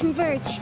converge.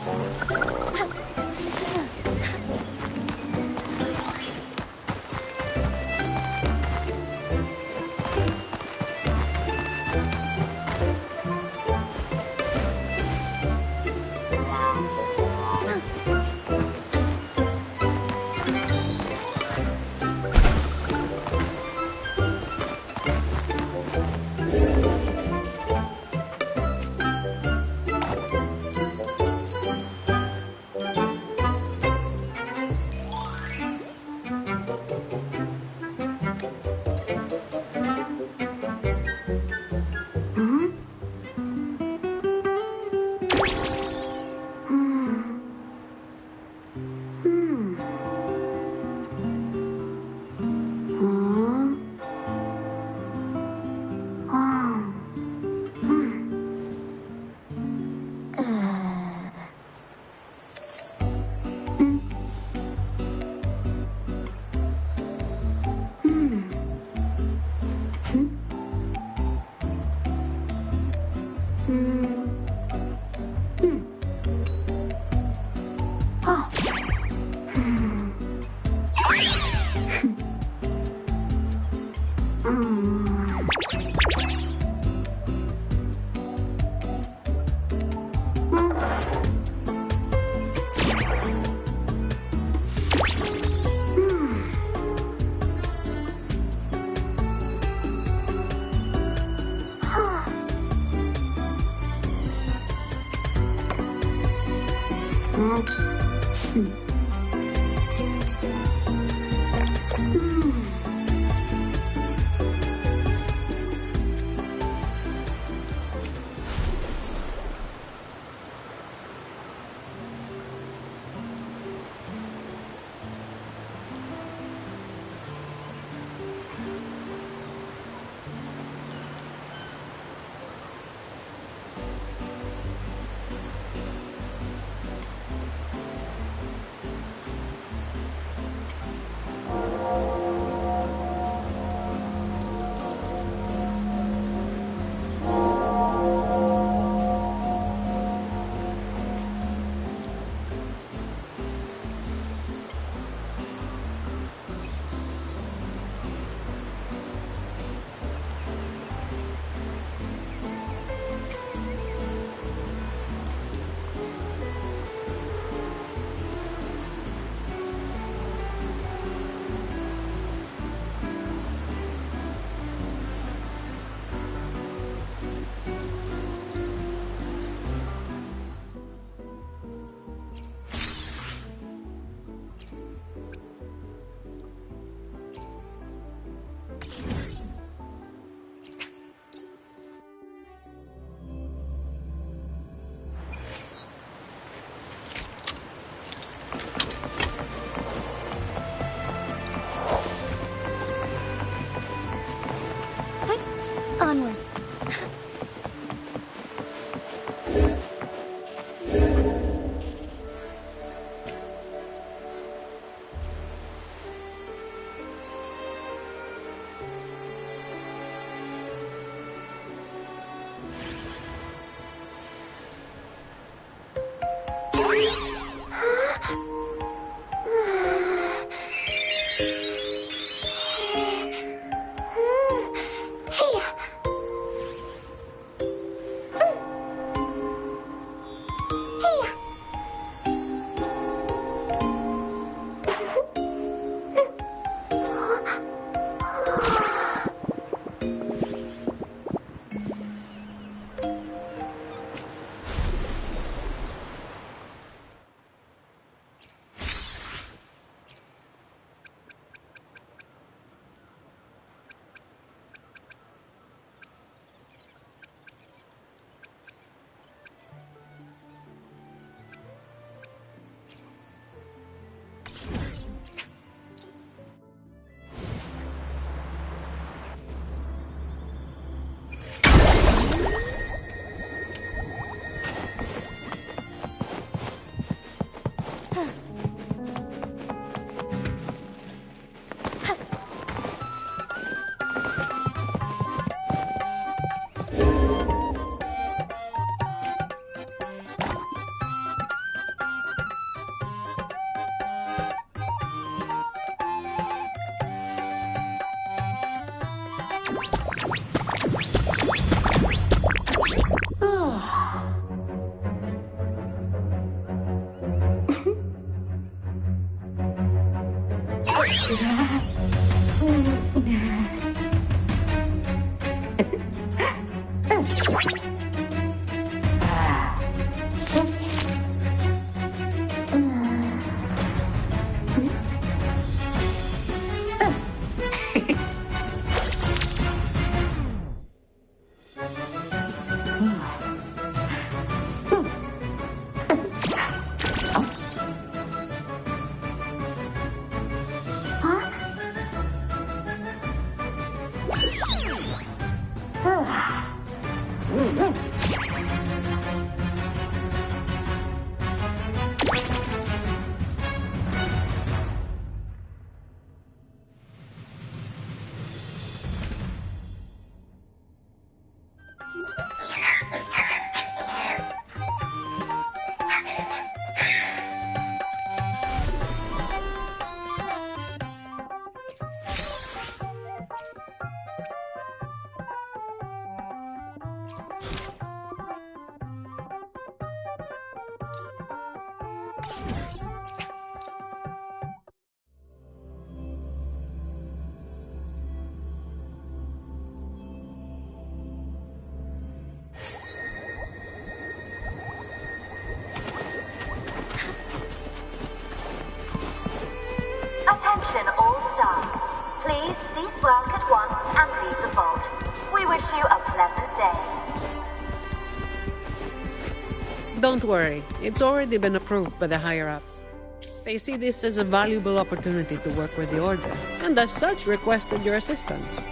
Attention all staff. Please cease work at once and leave the vault. We wish you a pleasant day. Don't worry, it's already been approved by the higher-ups. They see this as a valuable opportunity to work with the Order, and as such requested your assistance.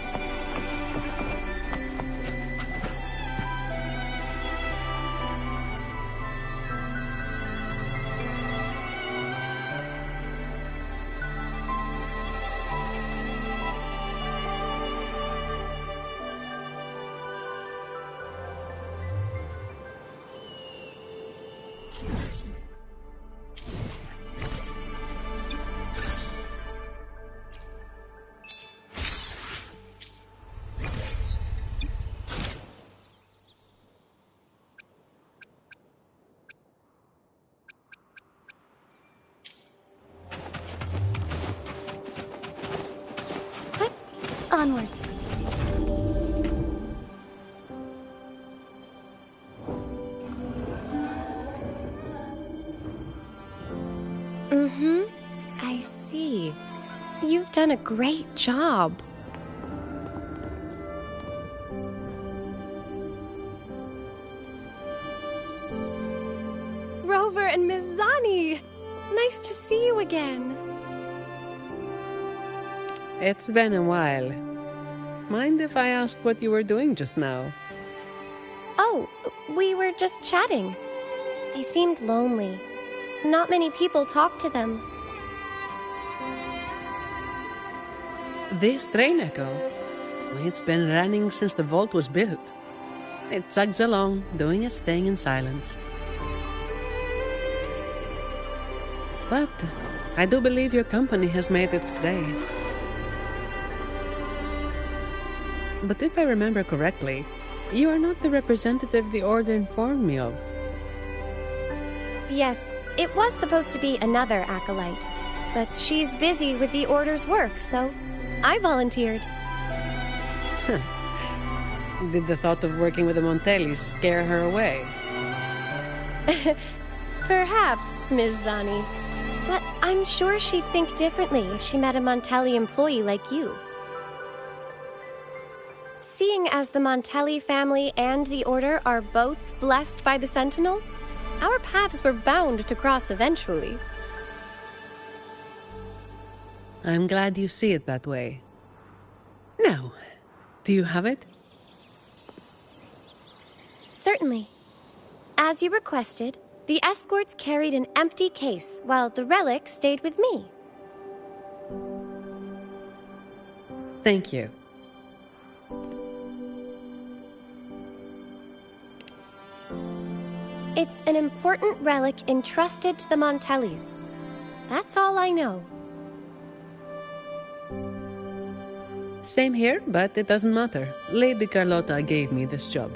Onwards. I see. You've done a great job. Rover and Mizani! Nice to see you again. It's been a while. Mind if I ask what you were doing just now? Oh, we were just chatting. They seemed lonely. Not many people talk to them. This train echo, it's been running since the vault was built. It chugs along, doing its thing in silence. But I do believe your company has made its day. But if I remember correctly, you are not the representative the Order informed me of. Yes, it was supposed to be another acolyte, but she's busy with the Order's work, so I volunteered. Did the thought of working with the Montellis scare her away? Perhaps, Ms. Zani. But I'm sure she'd think differently if she met a Montelli employee like you. Seeing as the Montelli family and the Order are both blessed by the Sentinel, our paths were bound to cross eventually. I'm glad you see it that way. Now, do you have it? Certainly. As you requested, the escorts carried an empty case while the relic stayed with me. Thank you. It's an important relic entrusted to the Montellis. That's all I know. Same here, but it doesn't matter. Lady Carlotta gave me this job.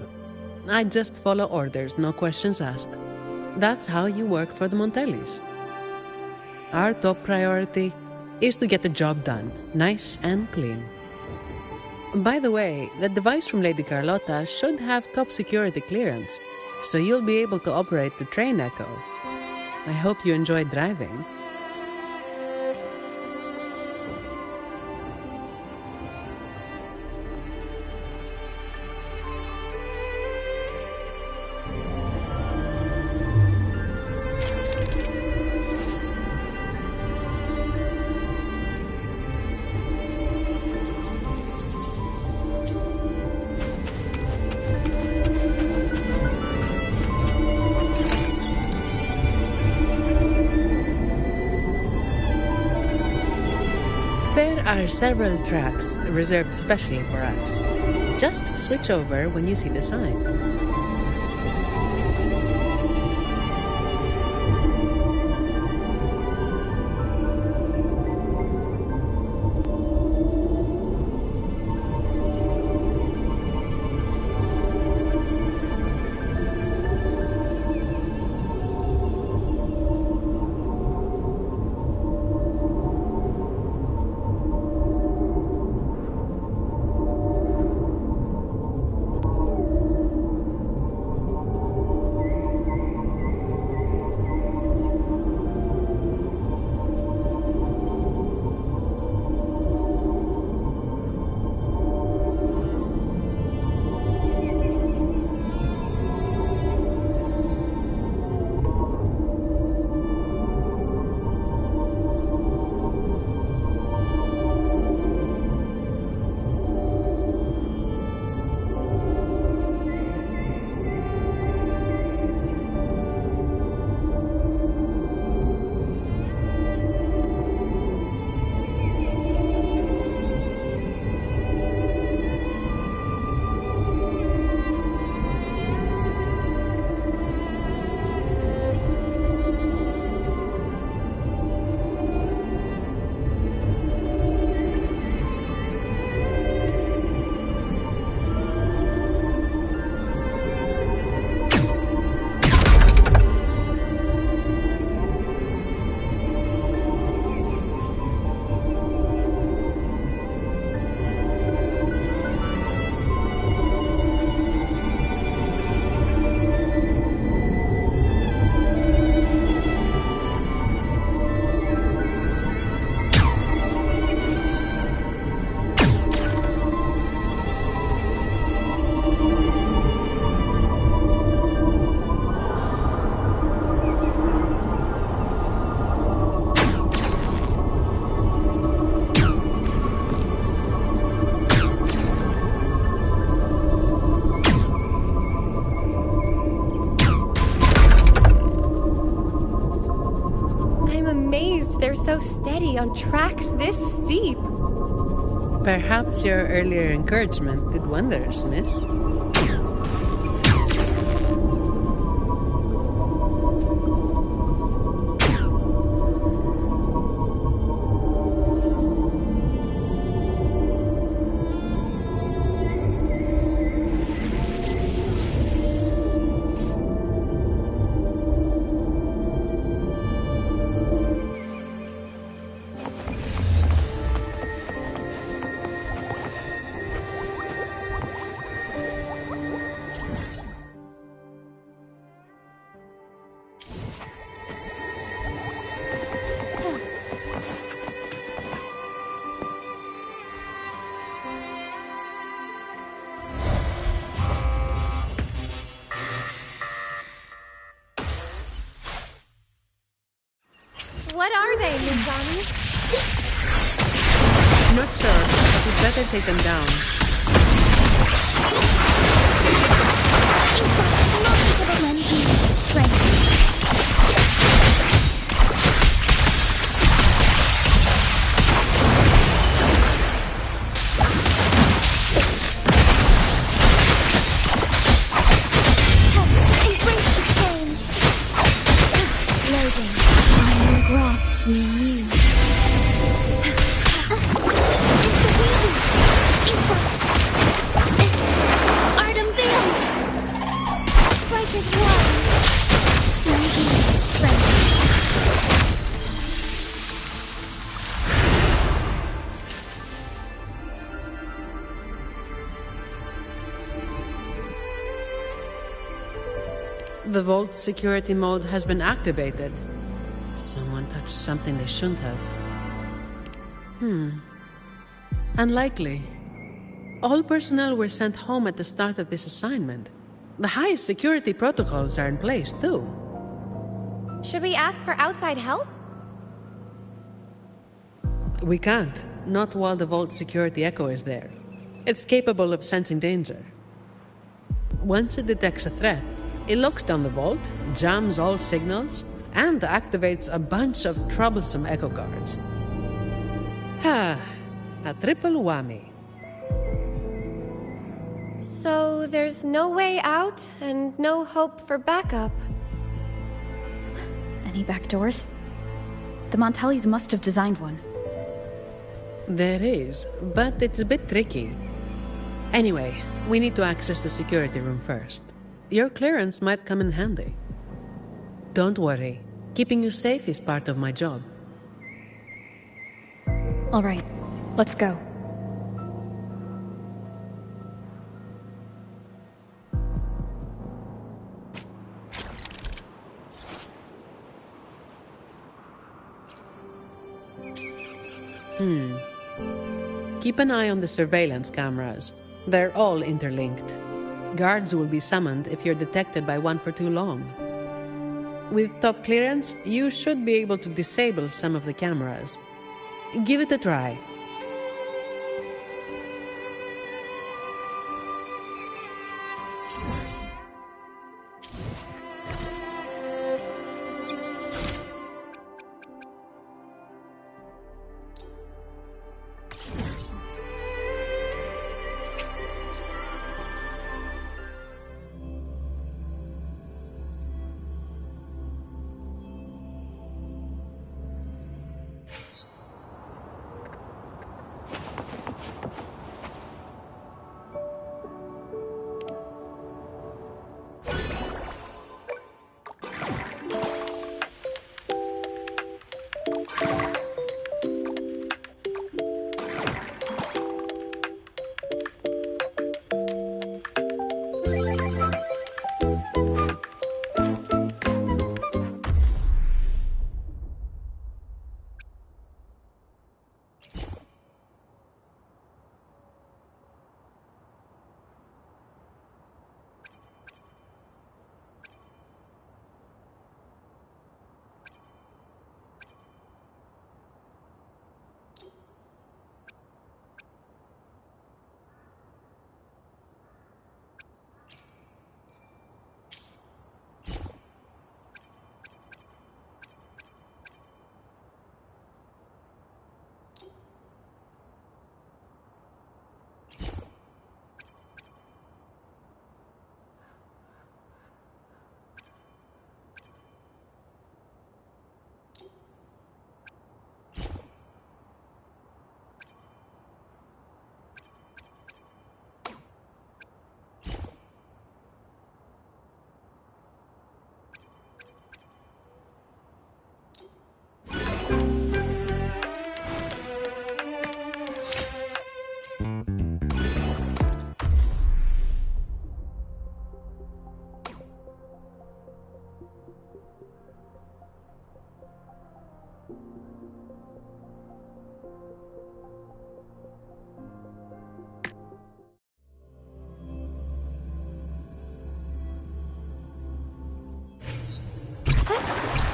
I just follow orders, no questions asked. That's how you work for the Montellis. Our top priority, is to get the job done, nice and clean. By the way, the device from Lady Carlotta should have top security clearance, so you'll be able to operate the train Echo. I hope you enjoy driving. There are several tracks reserved especially for us. Just switch over when you see the sign. They're so steady on tracks this steep. Perhaps your earlier encouragement did wonders, miss. What are they, Mizani? Not sure, but we'd better take them down. Multiple enemy strength. The vault security mode has been activated. Someone touched something they shouldn't have. Unlikely. All personnel were sent home at the start of this assignment. The highest security protocols are in place, too. Should we ask for outside help? We can't. Not while the vault security echo is there. It's capable of sensing danger. Once it detects a threat, it locks down the vault, jams all signals, and activates a bunch of troublesome echo cards. A triple whammy. So there's no way out and no hope for backup. Any back doors? The Montellis must have designed one. There is, but it's a bit tricky. Anyway, we need to access the security room first. Your clearance might come in handy. Don't worry. Keeping you safe is part of my job. All right, let's go. Keep an eye on the surveillance cameras. They're all interlinked. Guards will be summoned if you're detected by one for too long. With top clearance, you should be able to disable some of the cameras. Give it a try.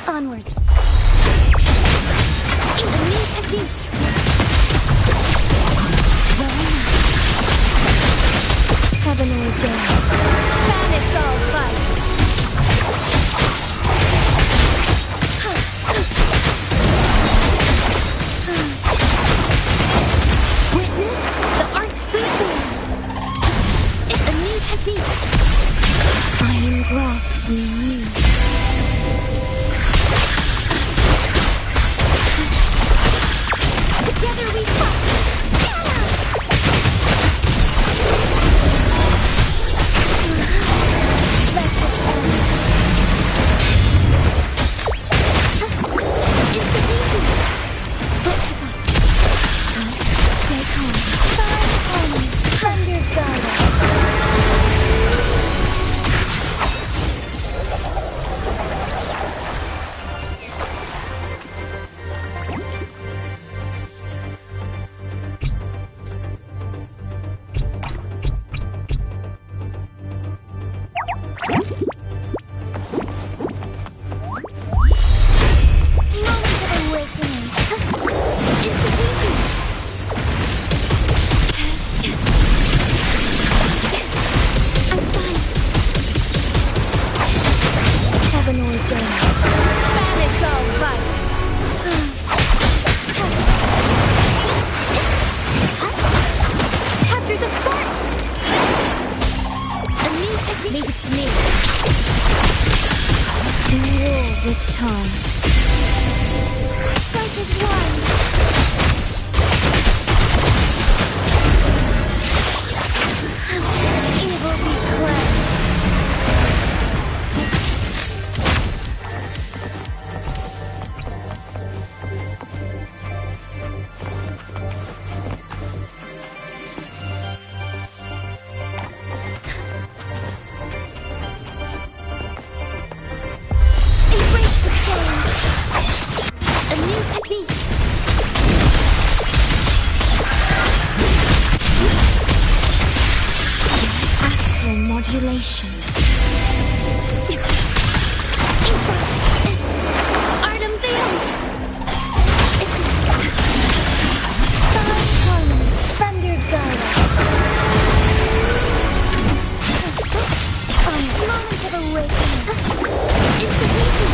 Onwards. A new technique. Heavenly dance. Banish all fight. Witness the art frequency. It's a new technique. I am graft new. time. Strike is one. Evil be cleansed. Embrace the change. A new technique. Astral modulation. Art unveiled. Side harmony. Thunder Gaia. Moment of awakening. Inspiration.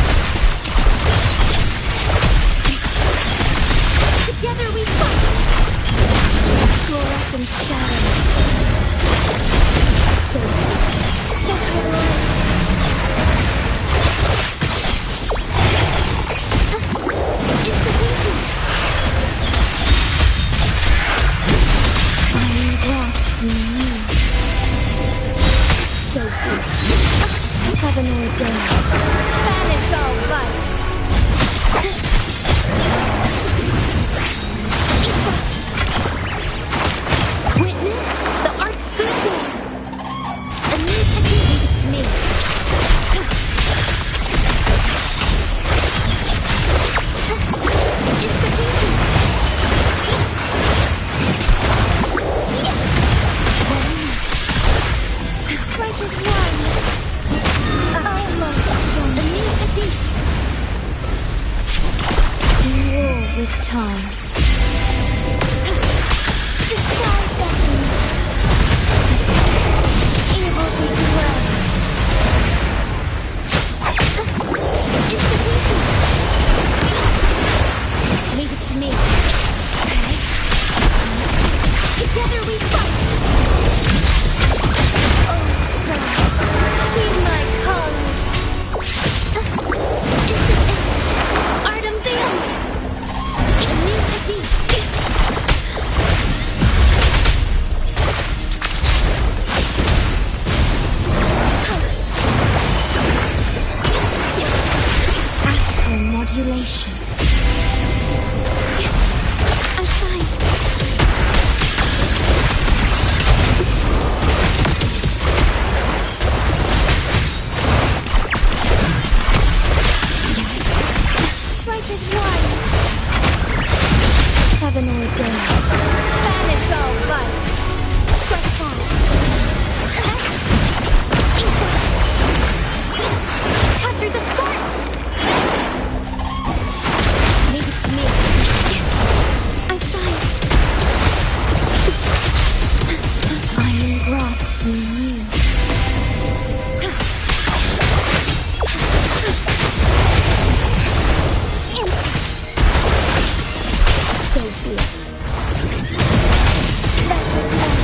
Together we fight. Fluorescent shadows. Sacred light. Inspiration. I am grasped in you. So good. Heaven ordained. Banish all vice. Witness the art's firstborn. A new technique. Leave it to me. Inspiration. Strike is one. Almost strong. A new technique. Duel with time. The sky beckons. Evil be cleansed. Inspiration. Leave it to me. Together we fight. Oh, stars, heed my calling. Art unveiled. A new technique. Astral modulation. I'm fine. Strike is one. Heaven ordained. Banish all vice. Strike fast. Capture the spark. Leave it to me. I'm fine. I am grasped in you. So be it. That's the end.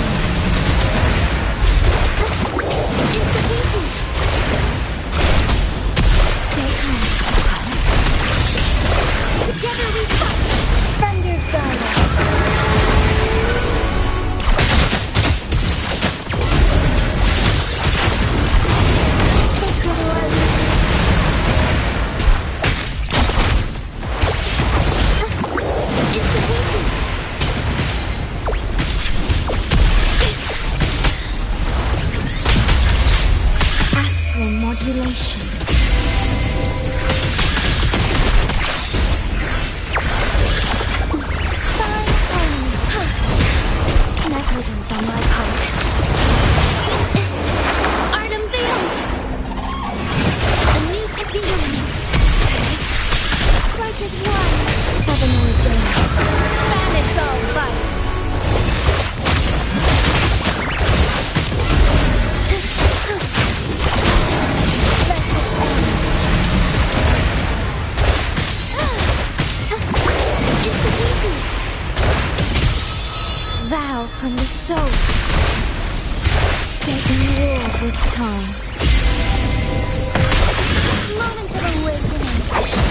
Inspiration. Stay calm. Together we fight. Thunder Gaia. Sacred light. Inspiration. Astral modulation. Fine harmony. Negligence on my part. Art unveiled. A new technique. Strike is one. Heaven ordained. Banish all vice. Let it end. Inspiration. Vow from the soul. Stay in war with time. Moment of awakening.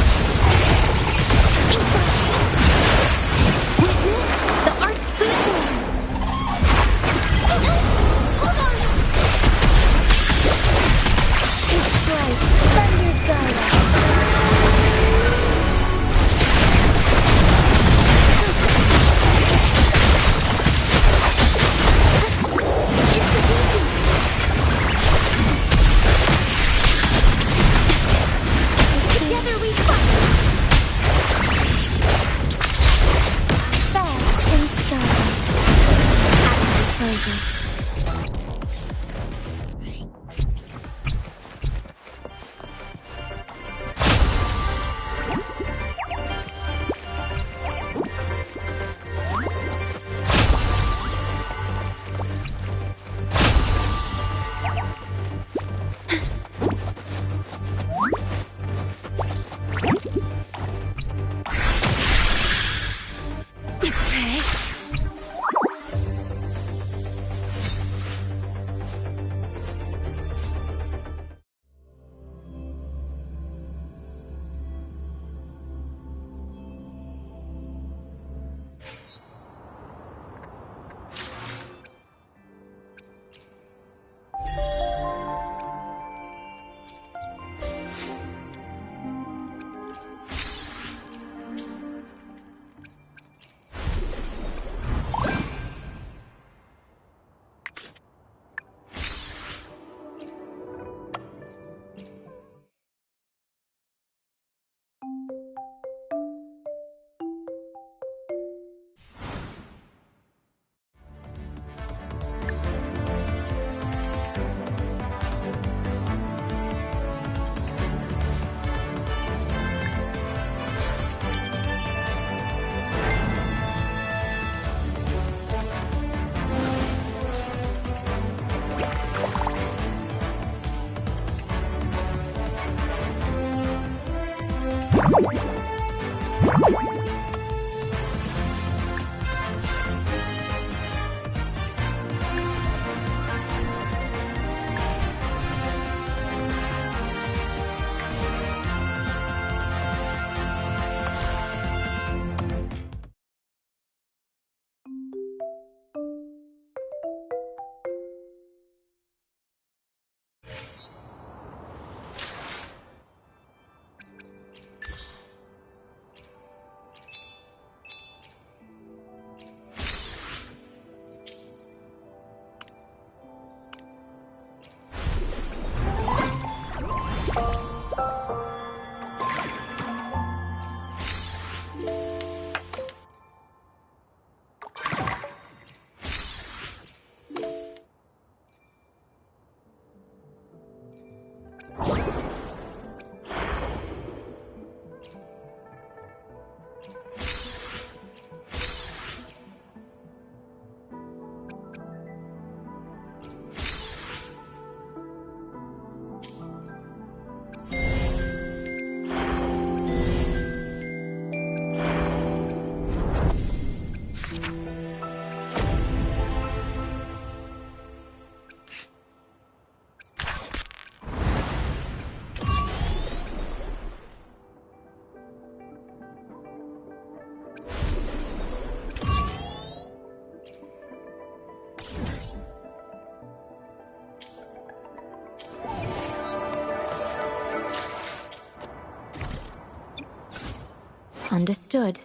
Understood.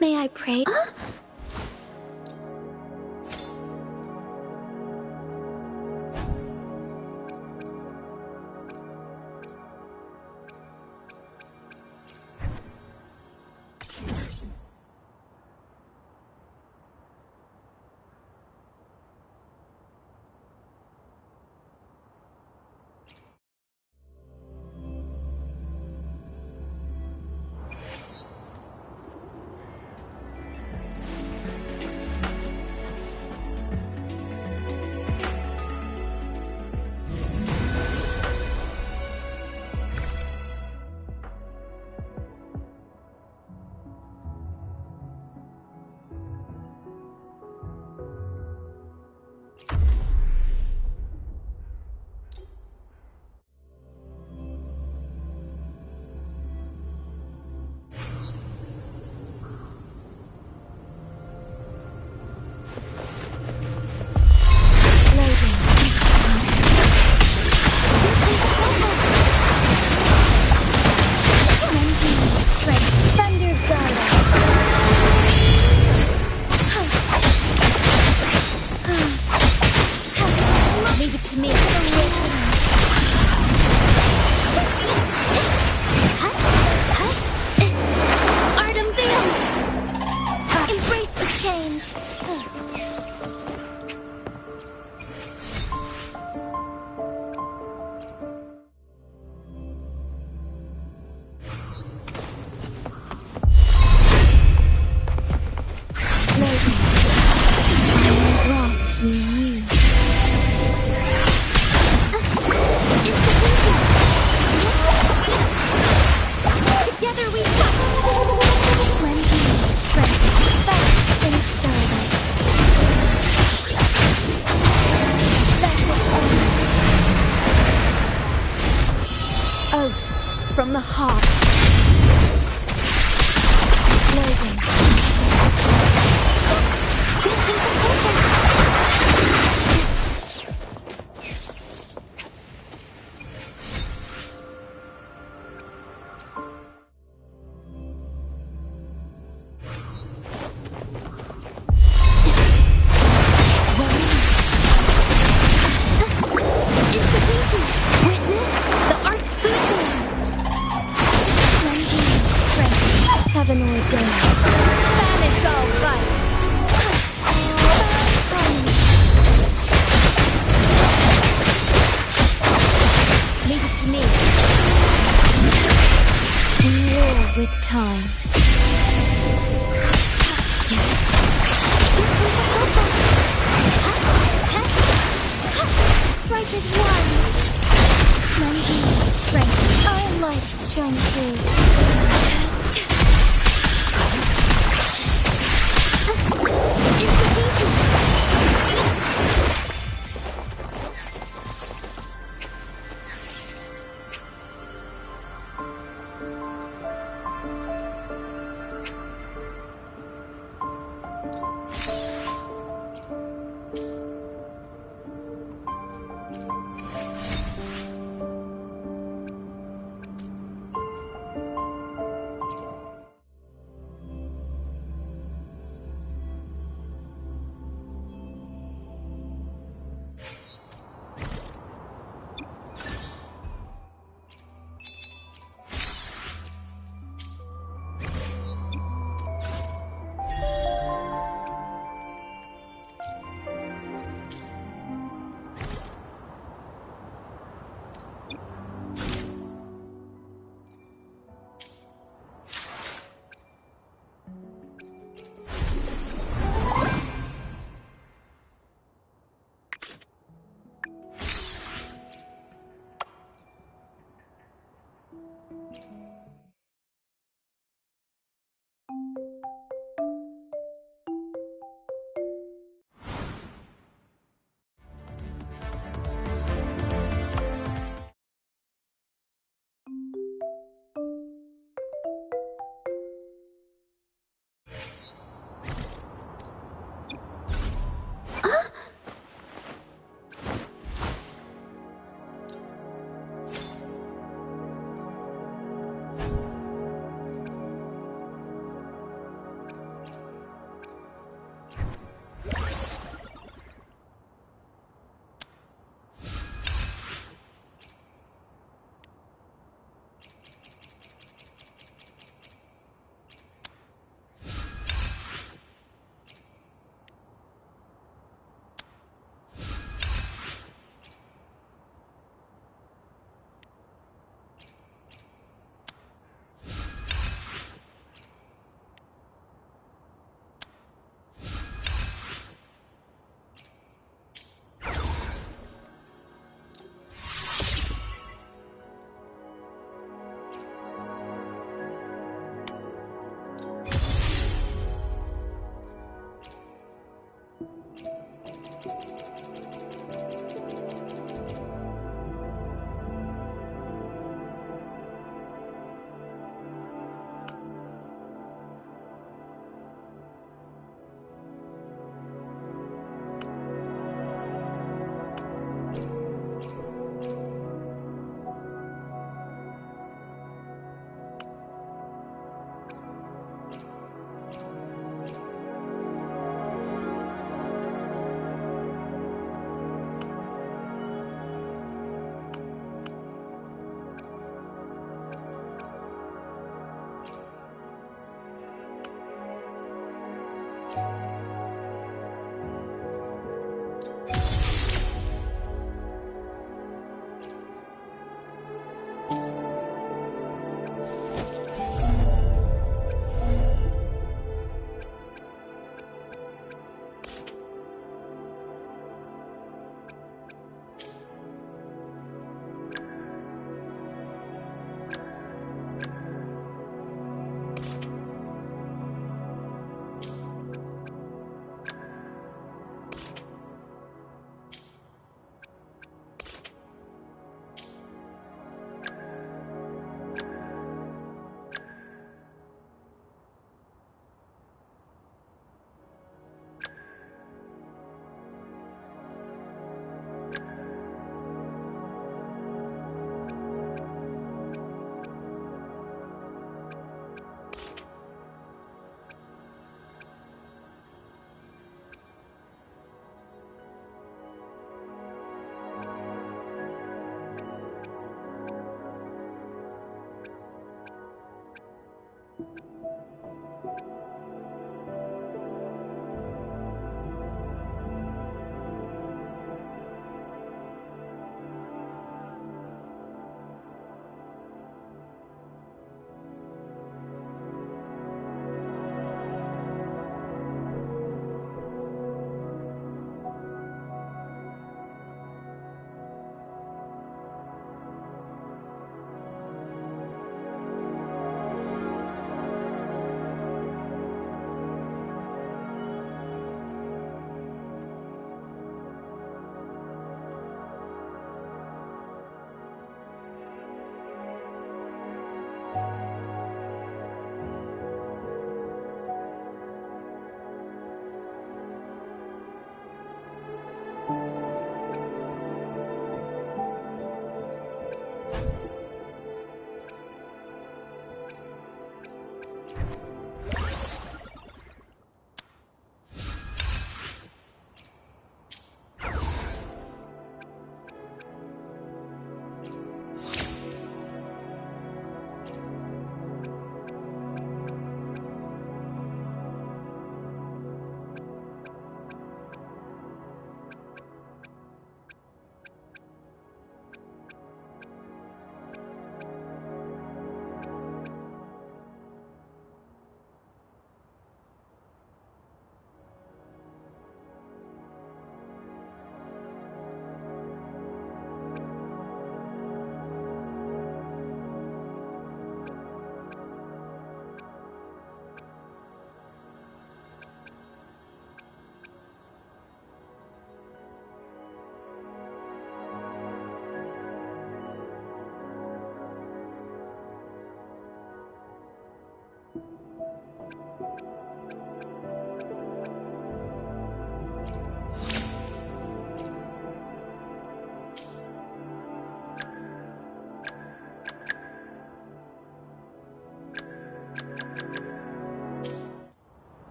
May I pray? From the heart. Loading. Heaven ordained. Banish all vice. Leave it to me. We war with time. Strike as one. Lending your strength. Our lights shine through.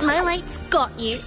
My light's got you.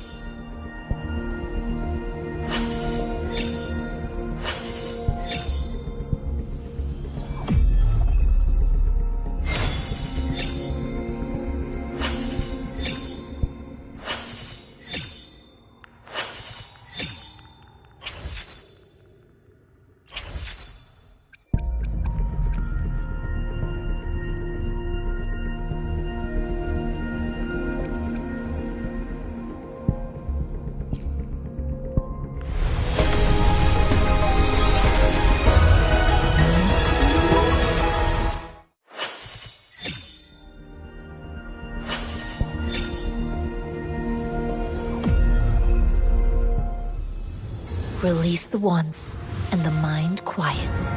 Release the wands, and the mind quiets.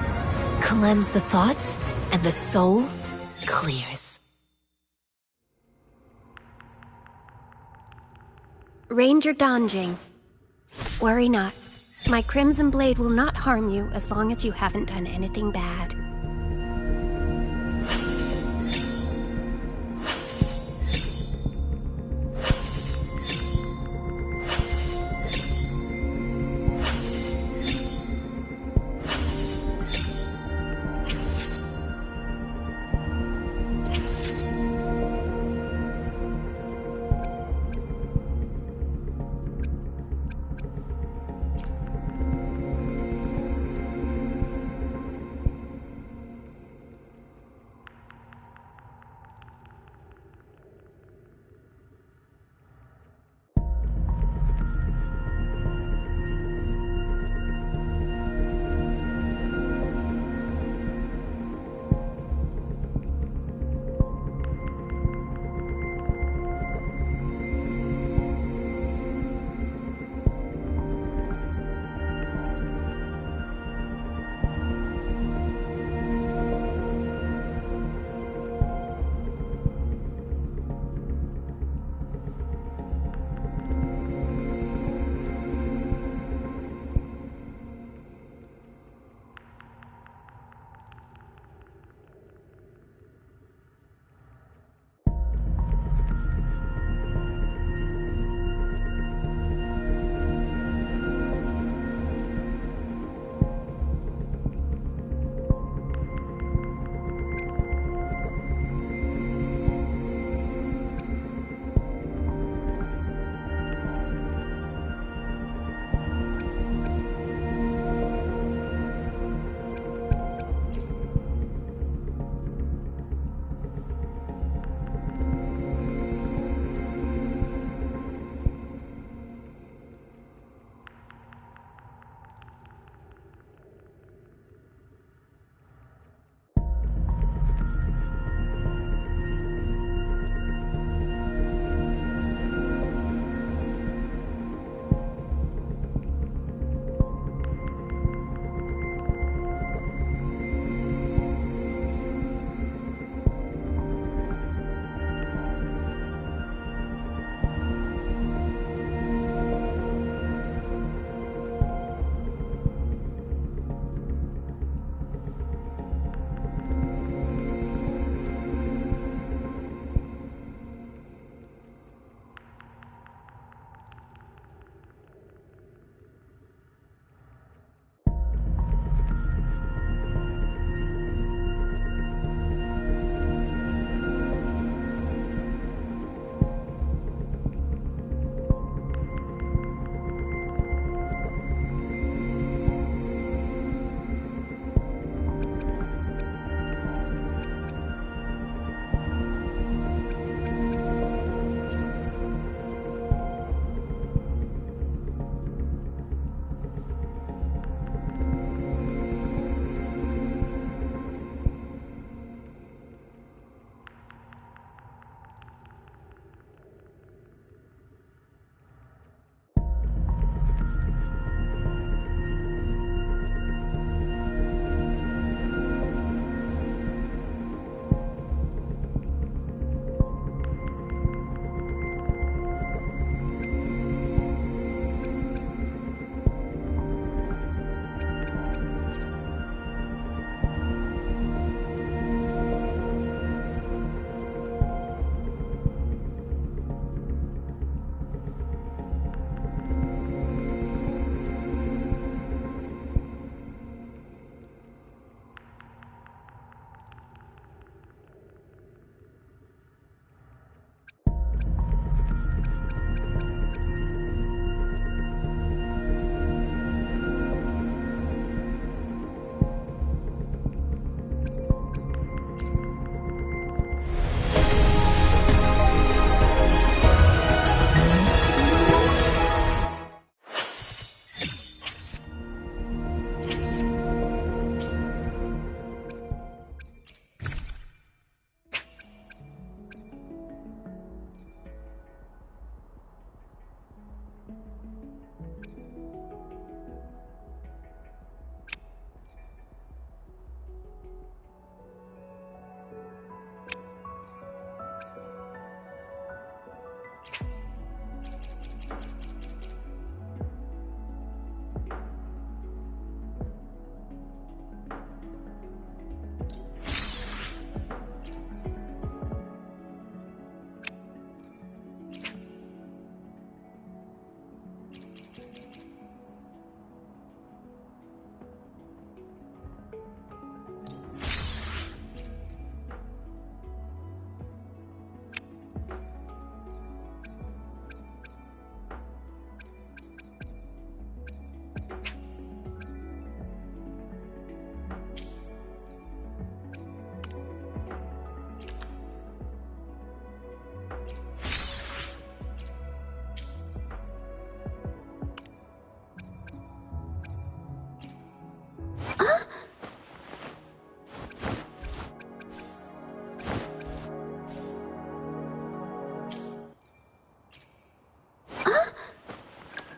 Cleanse the thoughts, and the soul clears. Ranger Danjing. Worry not. My Crimson Blade will not harm you as long as you haven't done anything bad.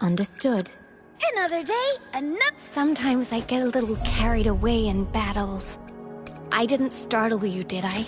Understood. Another day, another... Sometimes I get a little carried away in battles. I didn't startle you, did I?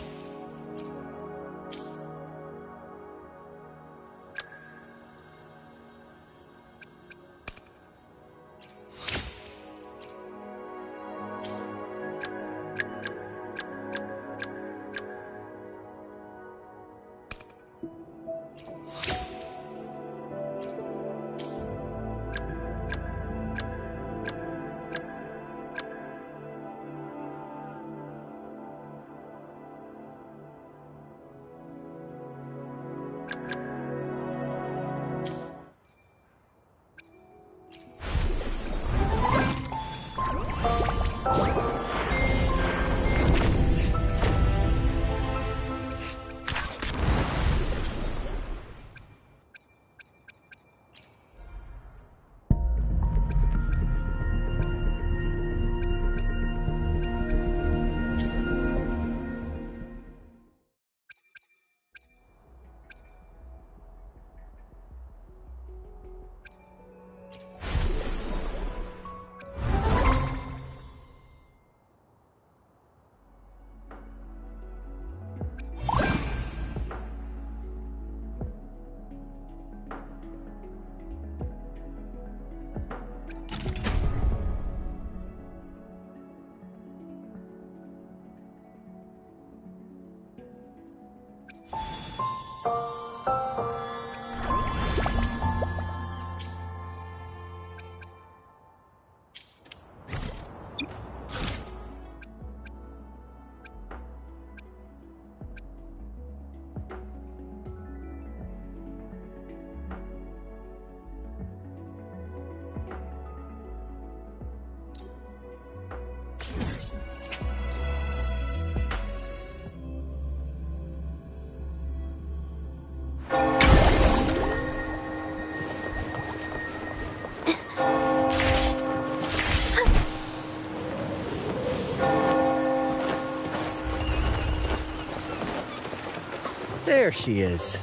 There she is.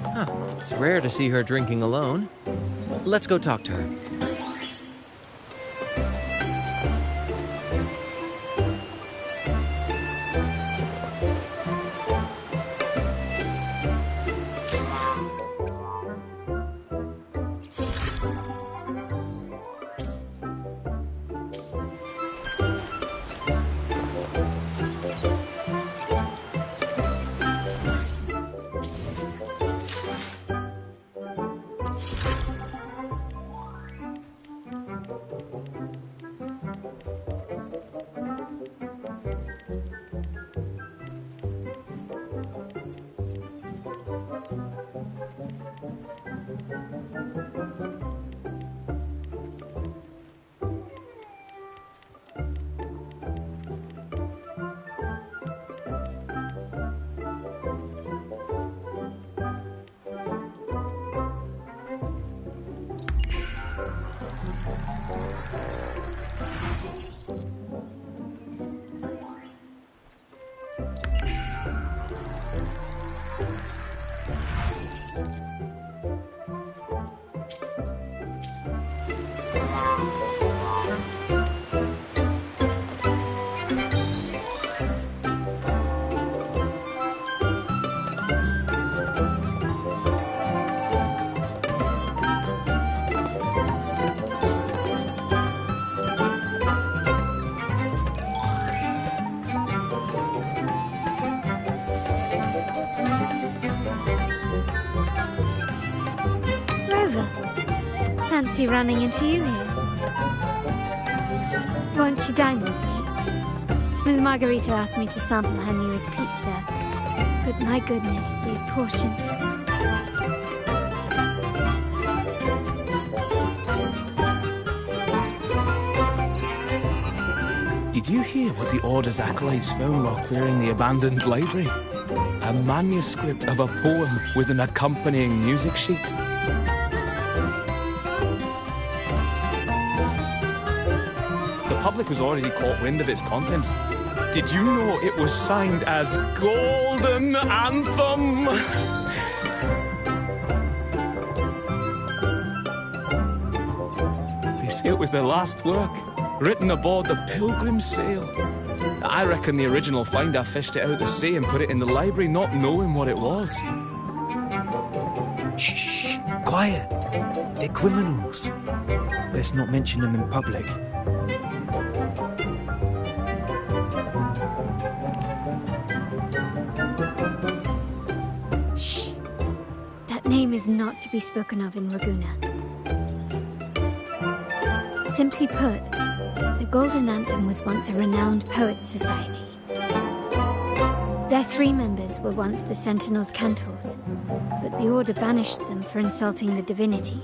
Huh, it's rare to see her drinking alone. Let's go talk to her. Fancy running into you here. Won't you dine with me? Ms. Margarita asked me to sample her newest pizza. But my goodness, these portions. Did you hear what the Order's acolytes found while clearing the abandoned library? A manuscript of a poem with an accompanying music sheet. The public has already caught wind of its contents. Did you know it was signed as Golden Anthem? It was the last work, written aboard the Pilgrim's Sail. I reckon the original finder fished it out the sea and put it in the library, not knowing what it was. Shh, quiet. They're criminals. Let's not mention them in public. Shh. That name is not to be spoken of in Ragusa. Simply put, the Golden Anthem was once a renowned poets' society. Their 3 members were once the Sentinel's cantors, but the Order banished them for insulting the divinity.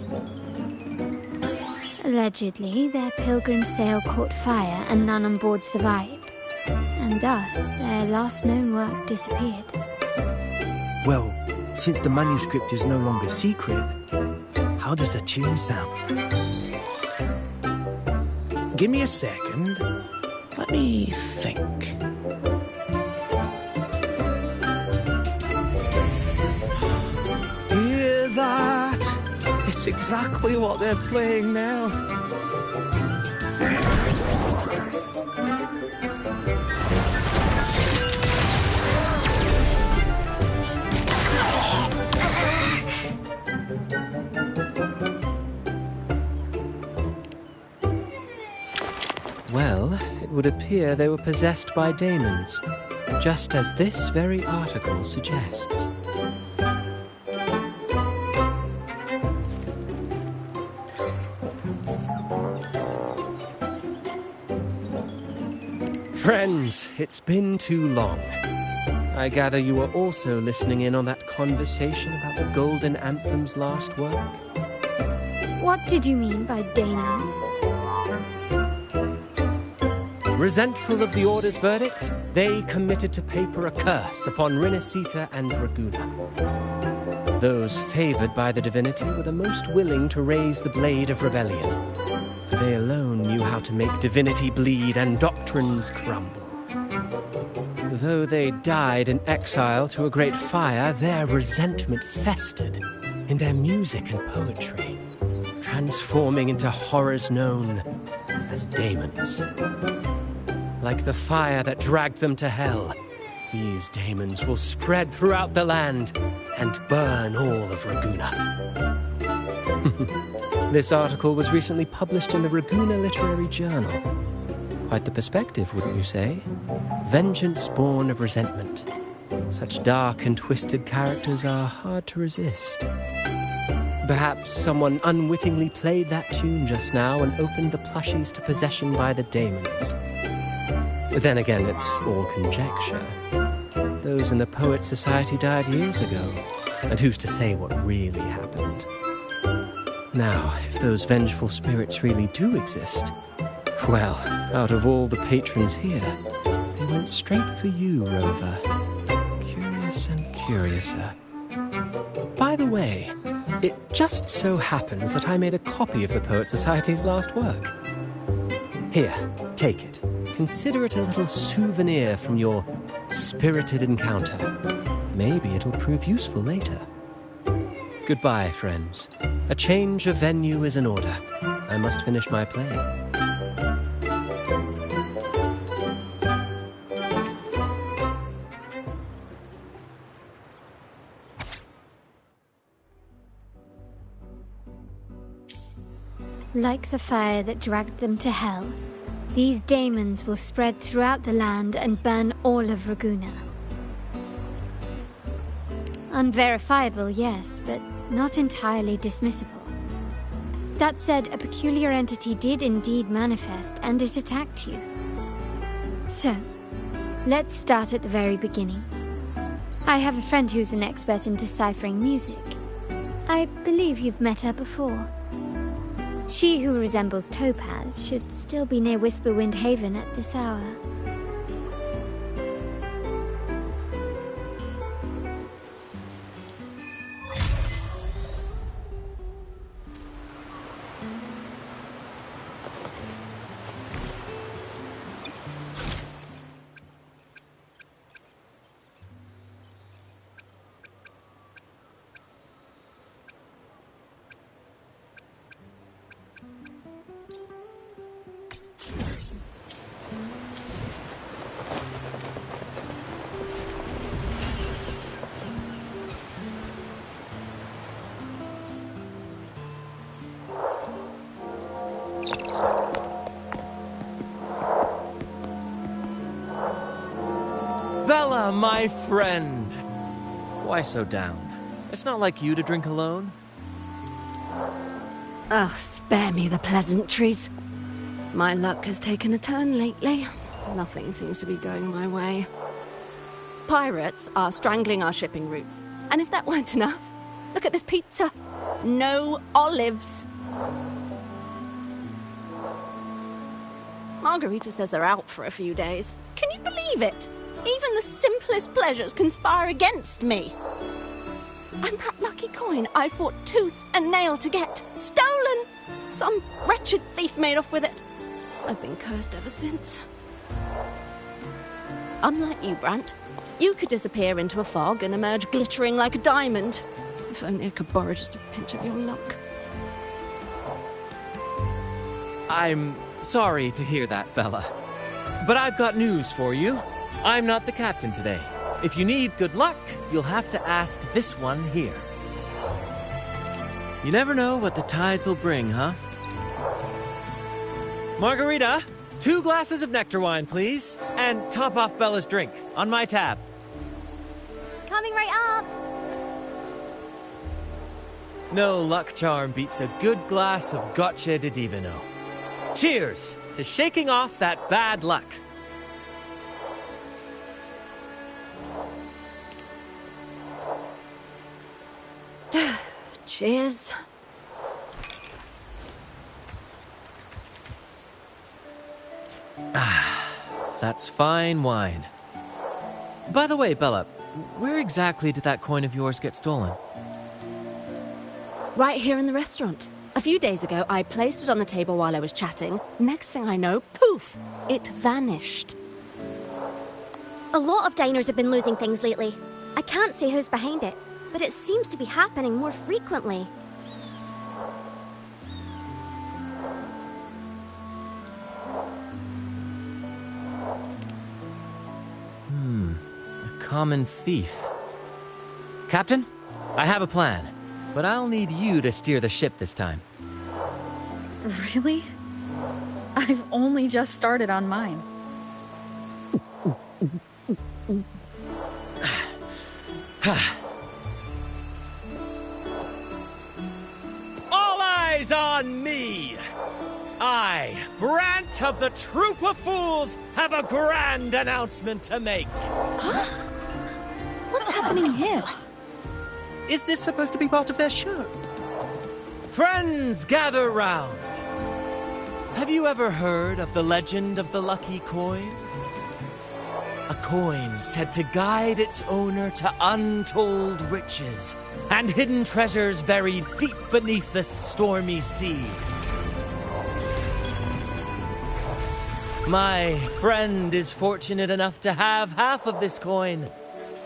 Allegedly, their pilgrim sail caught fire and none on board survived, and thus their last known work disappeared. Well, since the manuscript is no longer secret, how does the tune sound? Give me a second. Let me think. Hear that? It's exactly what they're playing now. Well, it would appear they were possessed by daemons, just as this very article suggests. Friends, it's been too long. I gather you were also listening in on that conversation about the Golden Anthem's last work? What did you mean by daemons? Resentful of the Order's verdict, they committed to paper a curse upon Rinascita and Ragusa. Those favored by the divinity were the most willing to raise the blade of rebellion, for they alone knew how to make divinity bleed and doctrines crumble. Though they died in exile to a great fire, their resentment festered in their music and poetry, transforming into horrors known as daemons. Like the fire that dragged them to hell, these daemons will spread throughout the land and burn all of Ragusa. This article was recently published in the Ragusa Literary Journal. Quite the perspective, wouldn't you say? Vengeance born of resentment. Such dark and twisted characters are hard to resist. Perhaps someone unwittingly played that tune just now and opened the plushies to possession by the daemons. But then again, it's all conjecture. Those in the Poets' Society died years ago, and who's to say what really happened? Now, if those vengeful spirits really do exist, well, out of all the patrons here, they went straight for you, Rover. Curious and curiouser. By the way, it just so happens that I made a copy of the Poets' Society's last work. Here, take it. Consider it a little souvenir from your spirited encounter. Maybe it'll prove useful later. Goodbye, friends. A change of venue is in order. I must finish my play. Like the fire that dragged them to hell, these daemons will spread throughout the land and burn all of Ragusa. Unverifiable, yes, but not entirely dismissible. That said, a peculiar entity did indeed manifest, and it attacked you. So, let's start at the very beginning. I have a friend who's an expert in deciphering music. I believe you've met her before. She who resembles Topaz should still be near Whisperwind Haven at this hour. Ah, my friend. Why so down? It's not like you to drink alone. Oh, spare me the pleasantries. My luck has taken a turn lately. Nothing seems to be going my way. Pirates are strangling our shipping routes. And if that weren't enough, look at this pizza. No olives. Margarita says they're out for a few days. Can you believe it? Even the simplest pleasures conspire against me. And that lucky coin I fought tooth and nail to get, stolen! Some wretched thief made off with it. I've been cursed ever since. Unlike you, Brant, you could disappear into a fog and emerge glittering like a diamond. If only I could borrow just a pinch of your luck. I'm sorry to hear that, Bella. But I've got news for you. I'm not the captain today. If you need good luck, you'll have to ask this one here. You never know what the tides will bring, huh? Margarita, 2 glasses of nectar wine, please. And top off Bella's drink on my tab. Coming right up. No luck charm beats a good glass of Gocce di Divino. Cheers to shaking off that bad luck. Cheers. That's fine wine. By the way, Bella, where exactly did that coin of yours get stolen? Right here in the restaurant. A few days ago, I placed it on the table while I was chatting. Next thing I know, poof, it vanished. A lot of diners have been losing things lately. I can't say who's behind it, but it seems to be happening more frequently. A common thief. Captain, I have a plan, but I'll need you to steer the ship this time. Really? I've only just started on mine. All eyes on me! I, Brant of the Troop of Fools, have a grand announcement to make. Huh? What's happening here? Is this supposed to be part of their show? Friends, gather round. Have you ever heard of the legend of the Lucky Coin? A coin said to guide its owner to untold riches and hidden treasures buried deep beneath the stormy sea. My friend is fortunate enough to have half of this coin,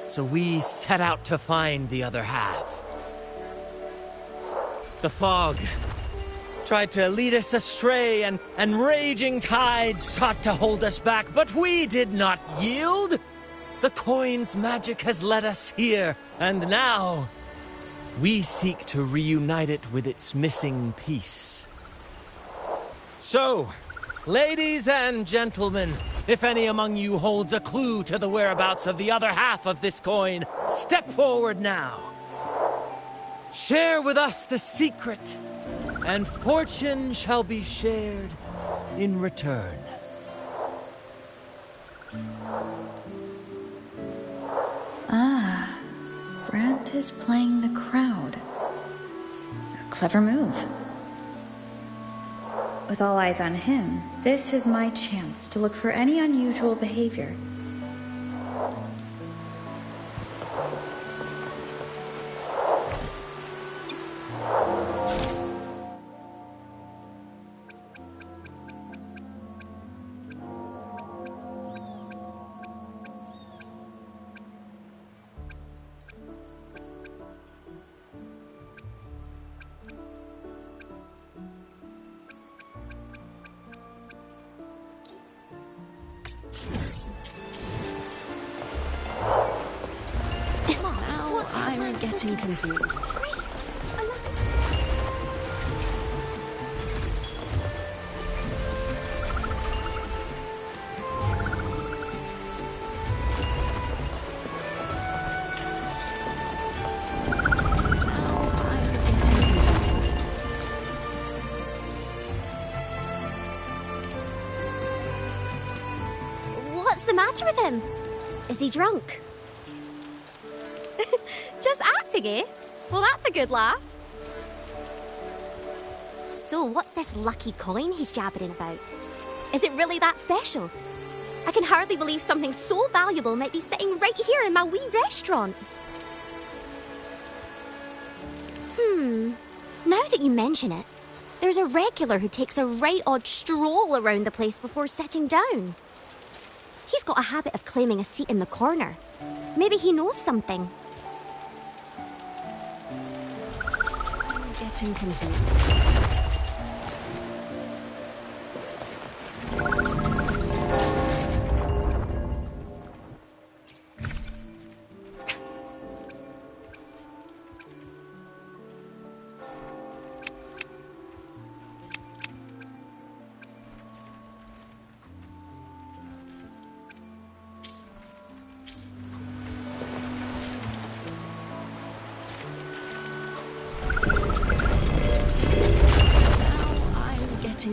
so we set out to find the other half. The fog tried to lead us astray, and raging tides sought to hold us back, but we did not yield. The coin's magic has led us here, and now we seek to reunite it with its missing piece. So, ladies and gentlemen, if any among you holds a clue to the whereabouts of the other half of this coin, step forward now. Share with us the secret, and fortune shall be shared in return. Ah, Brant is playing the crowd. A clever move. With all eyes on him, this is my chance to look for any unusual behavior. I'm getting confused. What's the matter with him? Is he drunk? Just acting, eh? Well, that's a good laugh. So, what's this lucky coin he's jabbering about? Is it really that special? I can hardly believe something so valuable might be sitting right here in my wee restaurant. Now that you mention it, there's a regular who takes a right odd stroll around the place before sitting down. He's got a habit of claiming a seat in the corner. Maybe he knows something. I'm getting confused.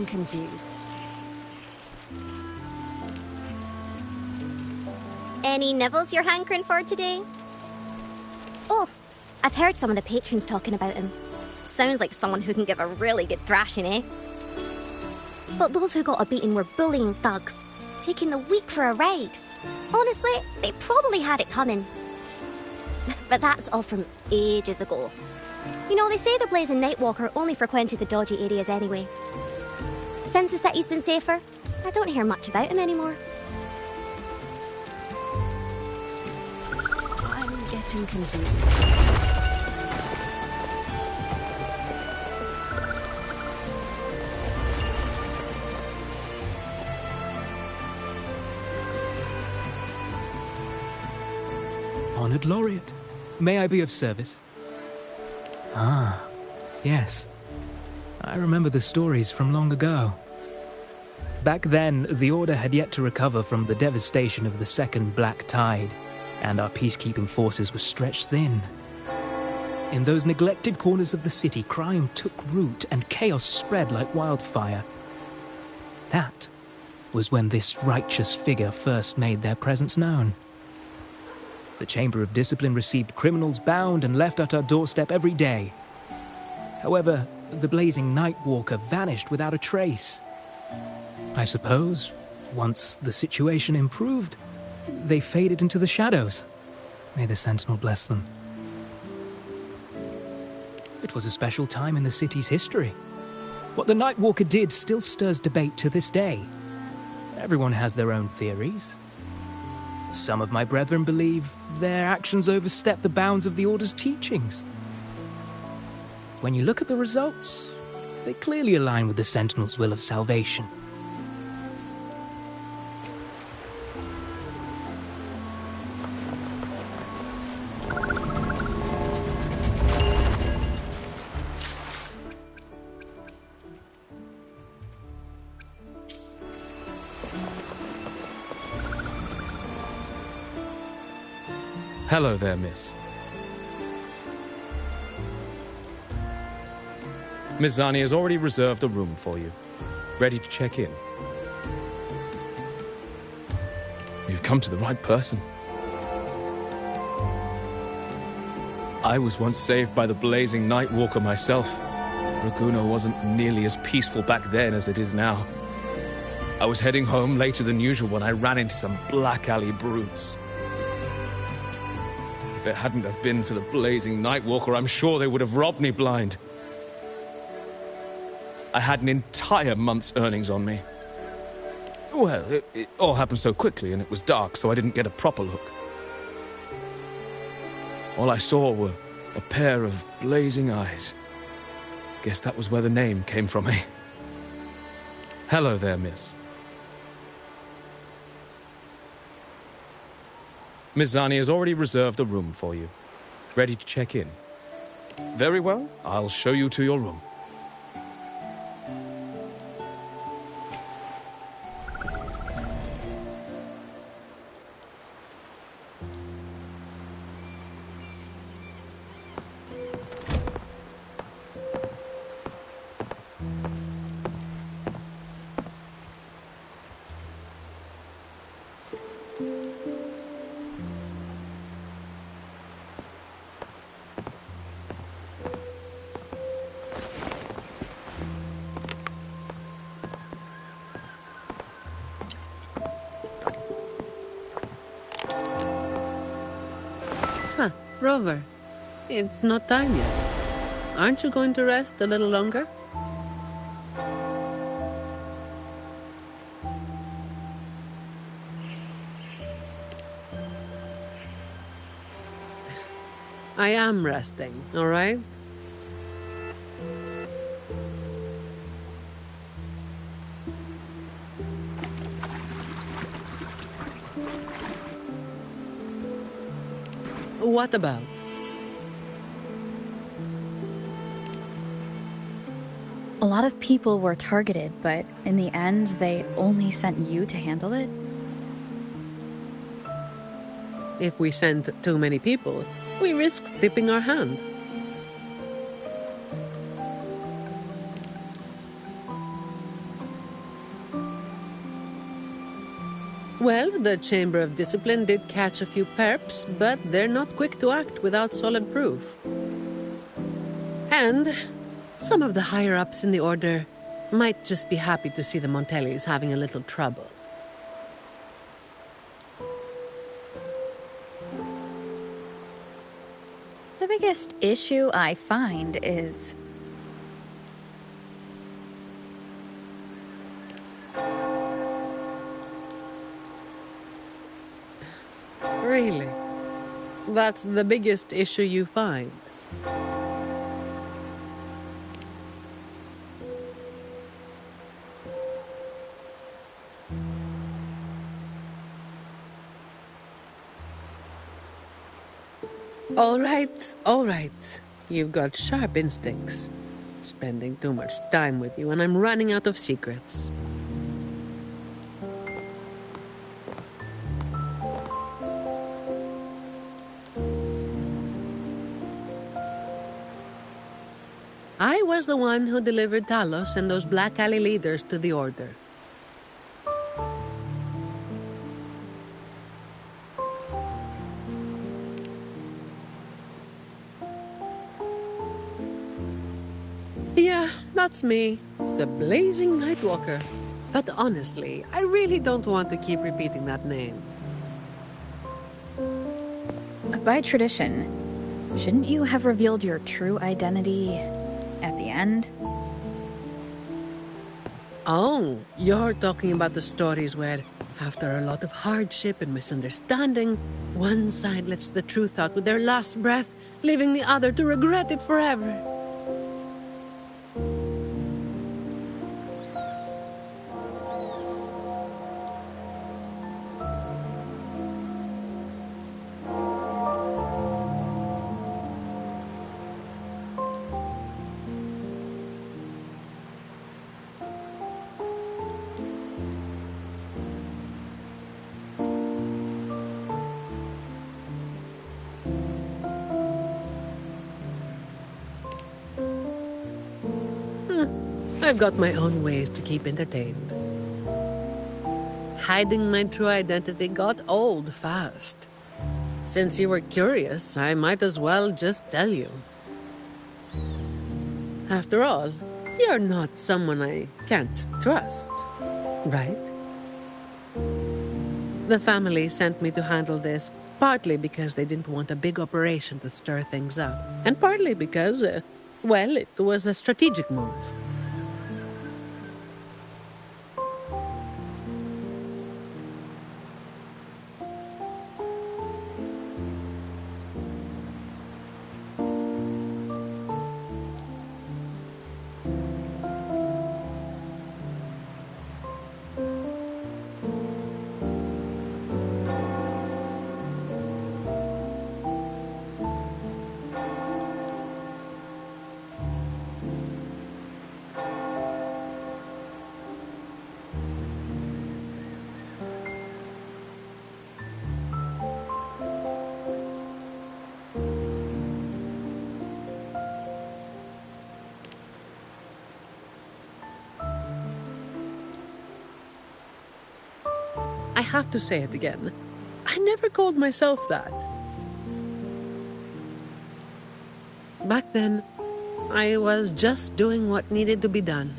Confused. Any nibbles you're hankering for today? Oh, I've heard some of the patrons talking about him. Sounds like someone who can give a really good thrashing, eh? But those who got a beating were bullying thugs, taking the weak for a ride. Honestly, they probably had it coming. But that's all from ages ago. You know, they say the Blazing Nightwalker only frequented the dodgy areas anyway. Since the city's been safer, I don't hear much about him anymore. I'm getting confused. Honored Laureate, may I be of service? Ah, yes. I remember the stories from long ago. Back then, the Order had yet to recover from the devastation of the Second Black Tide, and our peacekeeping forces were stretched thin. In those neglected corners of the city, crime took root and chaos spread like wildfire. That was when this righteous figure first made their presence known. The Chamber of Discipline received criminals bound and left at our doorstep every day. However, the Blazing Nightwalker vanished without a trace. I suppose, once the situation improved, they faded into the shadows. May the Sentinel bless them. It was a special time in the city's history. What the Nightwalker did still stirs debate to this day. Everyone has their own theories. Some of my brethren believe their actions overstep the bounds of the Order's teachings. When you look at the results, they clearly align with the Sentinel's will of salvation. Hello there, miss. Miss Zani has already reserved a room for you. Ready to check in. You've come to the right person. I was once saved by the Blazing Nightwalker myself. Raguna wasn't nearly as peaceful back then as it is now. I was heading home later than usual when I ran into some black alley brutes. If it hadn't have been for the Blazing Nightwalker, I'm sure they would have robbed me blind. I had an entire month's earnings on me. Well, it all happened so quickly and it was dark, so I didn't get a proper look. All I saw were a pair of blazing eyes. Guess that was where the name came from, eh? Hello there, miss. Miss Zani has already reserved a room for you. Ready to check in. Very well, I'll show you to your room. Rover, it's not time yet. Aren't you going to rest a little longer? I am resting, all right? What about? A lot of people were targeted, but in the end, they only sent you to handle it? If we send too many people, we risk tipping our hand. Well, the Chamber of Discipline did catch a few perps, but they're not quick to act without solid proof. And some of the higher-ups in the Order might just be happy to see the Montellis having a little trouble. The biggest issue I find is... Really? That's the biggest issue you find? All right. You've got sharp instincts. Spending too much time with you and I'm running out of secrets. I was the one who delivered Talos and those Black Alley leaders to the Order. Yeah, that's me, the Blazing Nightwalker. But honestly, I really don't want to keep repeating that name. By tradition, shouldn't you have revealed your true identity at the end? Oh, you're talking about the stories where, after a lot of hardship and misunderstanding, one side lets the truth out with their last breath, leaving the other to regret it forever. I've got my own ways to keep entertained. Hiding my true identity got old fast. Since you were curious, I might as well just tell you. After all, you're not someone I can't trust, right? The family sent me to handle this, partly because they didn't want a big operation to stir things up, and partly because, well, it was a strategic move. I have to say it again. I never called myself that. Back then, I was just doing what needed to be done.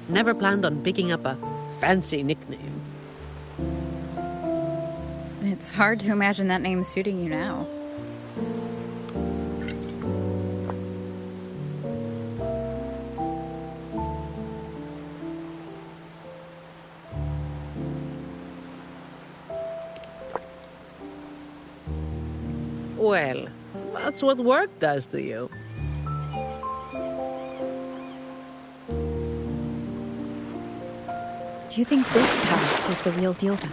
Never planned on picking up a fancy nickname. It's hard to imagine that name suiting you now. Well, that's what work does to you. Do you think this tax is the real deal then?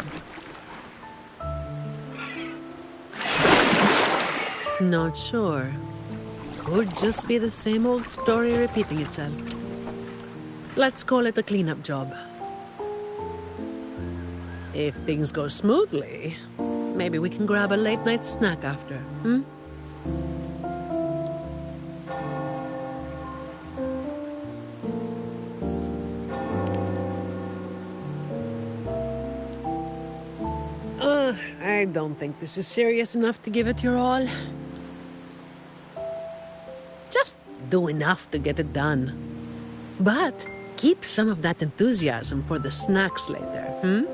Not sure. Could just be the same old story repeating itself. Let's call it a cleanup job. If things go smoothly, maybe we can grab a late-night snack after, hmm? I don't think this is serious enough to give it your all. Just do enough to get it done. But keep some of that enthusiasm for the snacks later, hmm?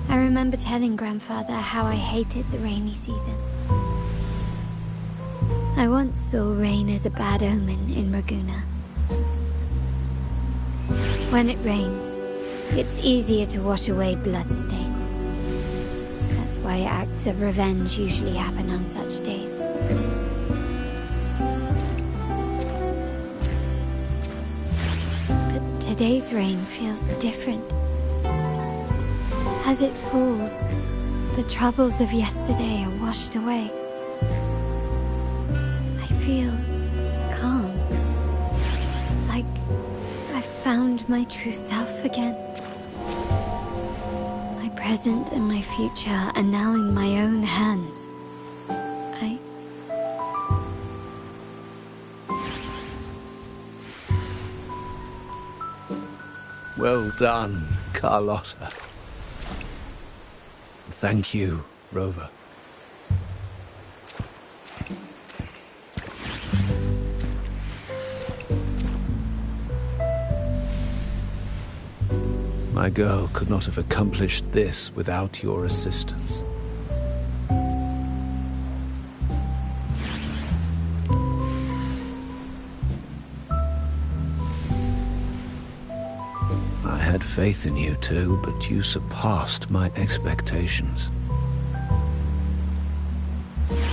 I remember telling Grandfather how I hated the rainy season. I once saw rain as a bad omen in Raguna. When it rains, it's easier to wash away bloodstains. That's why acts of revenge usually happen on such days. But today's rain feels different. As it falls, the troubles of yesterday are washed away. I feel calm, like I've found my true self again. My present and my future are now in my own hands. Well done, Carlotta. Thank you, Rover. My girl could not have accomplished this without your assistance. I had faith in you too, but you surpassed my expectations.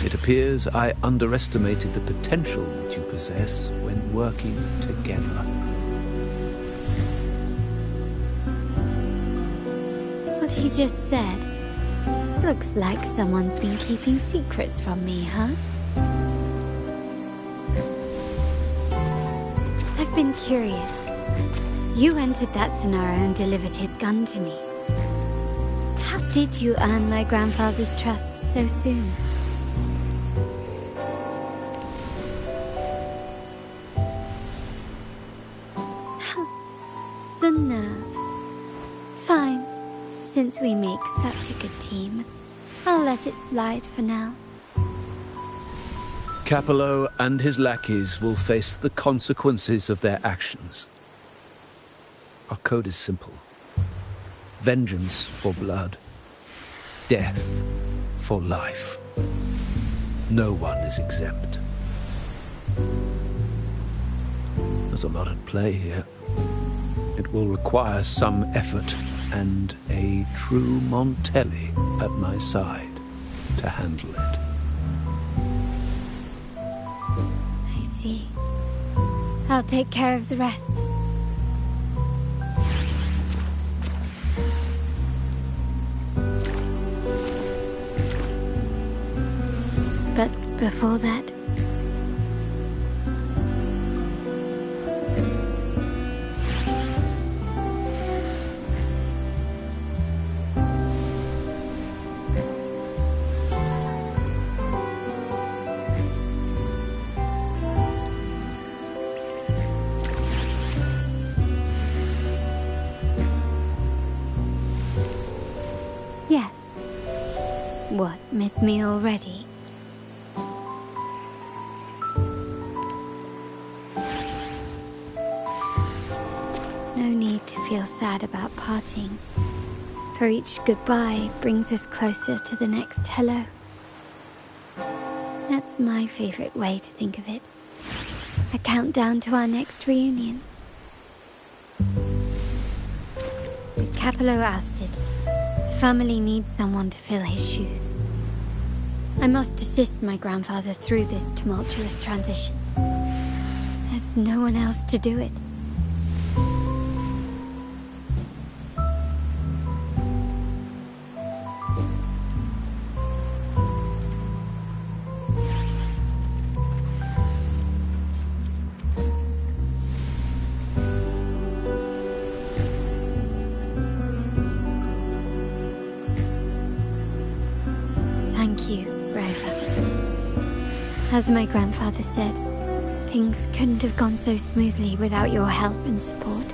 It appears I underestimated the potential that you possess when working together. What he just said. Looks like someone's been keeping secrets from me, huh? I've been curious. You entered that Sonaro and delivered his gun to me. How did you earn my grandfather's trust so soon? The nerve. Fine. Since we make such a good team, I'll let it slide for now. Capello and his lackeys will face the consequences of their actions. Our code is simple. Vengeance for blood. Death for life. No one is exempt. There's a lot at play here. It will require some effort and a true Montelli at my side to handle it. I see. I'll take care of the rest. But before that... What, miss me already? No need to feel sad about parting, for each goodbye brings us closer to the next hello. That's my favorite way to think of it. A countdown to our next reunion. With Capello ousted, the family needs someone to fill his shoes. I must assist my grandfather through this tumultuous transition. There's no one else to do it. Thank you, Rover. As my grandfather said, things couldn't have gone so smoothly without your help and support.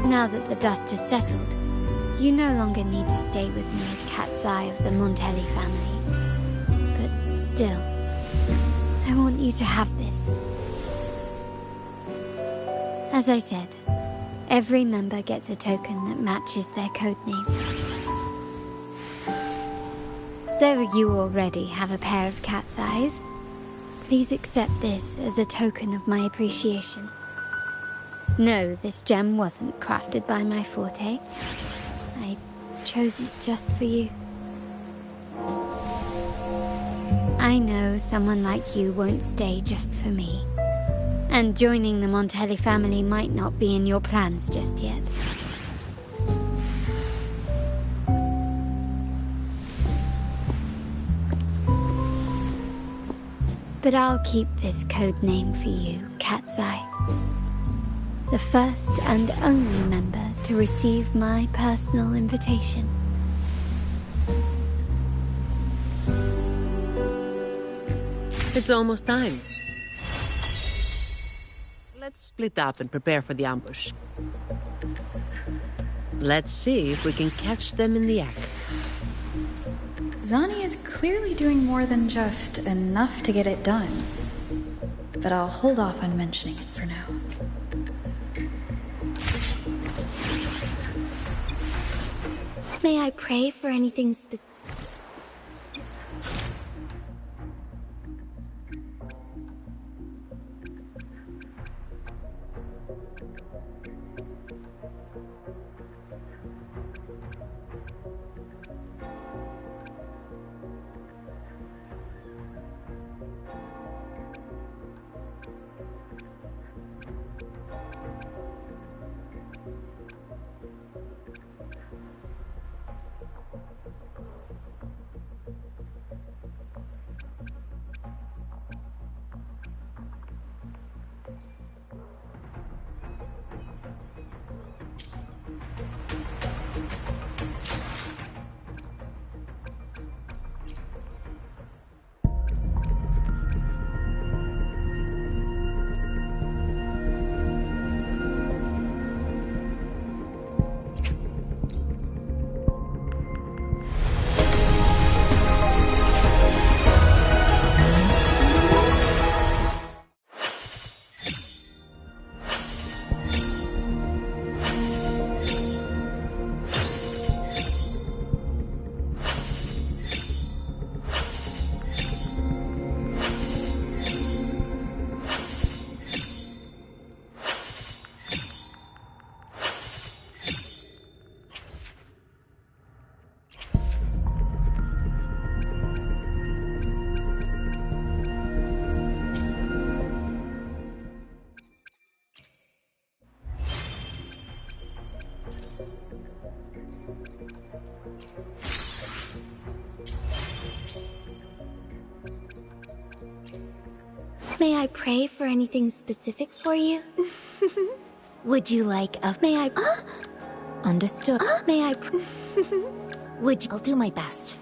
Now that the dust has settled, you no longer need to stay with me as Cat's Eye of the Montelli family. But still, I want you to have this. As I said, every member gets a token that matches their codename. Though you already have a pair of cat's eyes, please accept this as a token of my appreciation. No, this gem wasn't crafted by my forte. I chose it just for you. I know someone like you won't stay just for me, and joining the Montelli family might not be in your plans just yet. But I'll keep this code name for you, Cat's Eye. The first and only member to receive my personal invitation. It's almost time. Let's split up and prepare for the ambush. Let's see if we can catch them in the act. Zani is clearly doing more than just enough to get it done. But I'll hold off on mentioning it for now. May I pray for anything specific? May I pray for anything specific for you? Would you like a... May I... Understood. May I... Would you... I'll do my best.